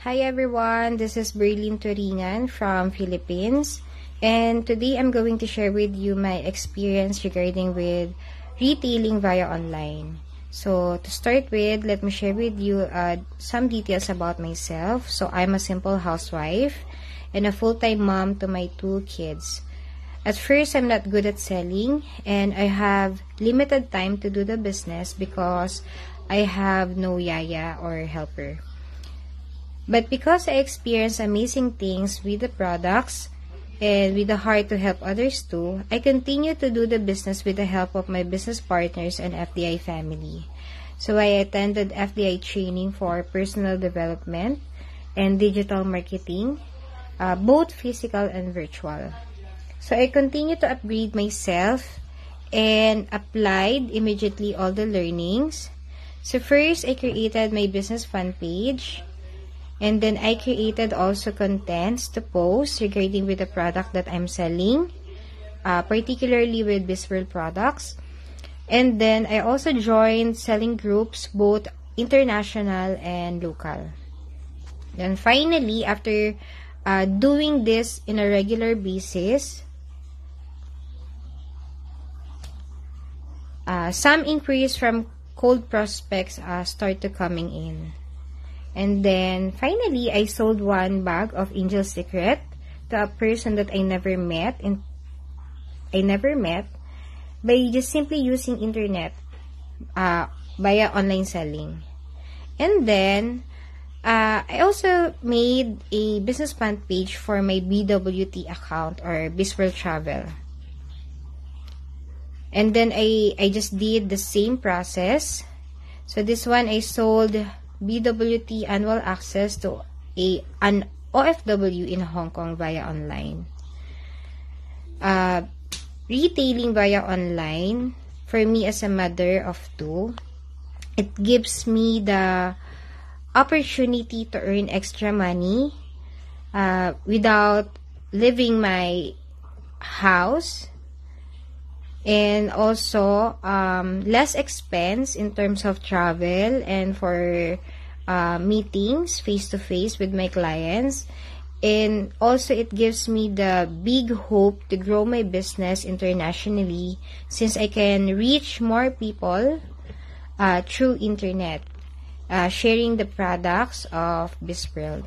Hi everyone, this is Berlin Turingan from Philippines, and today I'm going to share with you my experience regarding with retailing via online. So to start with, let me share with you some details about myself. So I'm a simple housewife and a full-time mom to my 2 kids. At first, I'm not good at selling, and I have limited time to do the business because I have no yaya or helper. But because I experienced amazing things with the products and with the heart to help others too, I continue to do the business with the help of my business partners and FDI family. So I attended FDI training for personal development and digital marketing, both physical and virtual. So I continue to upgrade myself and applied immediately all the learnings. So first, I created my business fan page. And then I created also contents to post regarding with the product that I'm selling, particularly with Bisworld products. And then I also joined selling groups, both international and local. Then finally, after doing this in a regular basis, some inquiries from cold prospects start to coming in. And then, finally, I sold 1 bag of Angel Secret to a person that I never met by just simply using internet via online selling. And then, I also made a business plan page for my BWT account or Bisworld Travel. And then, I just did the same process. So, this one, I sold BWT annual access to an OFW in Hong Kong via online. Retailing via online, for me as a mother of 2, it gives me the opportunity to earn extra money without leaving my house, and also less expense in terms of travel and for meetings face-to-face with my clients. And also it gives me the big hope to grow my business internationally, since I can reach more people through internet, sharing the products of Bisworld.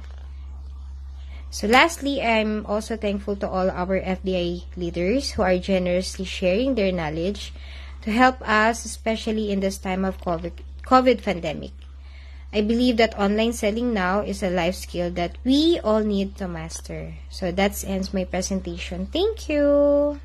So lastly, I'm also thankful to all our FDI leaders who are generously sharing their knowledge to help us, especially in this time of COVID pandemic. I believe that online selling now is a life skill that we all need to master. So that ends my presentation. Thank you!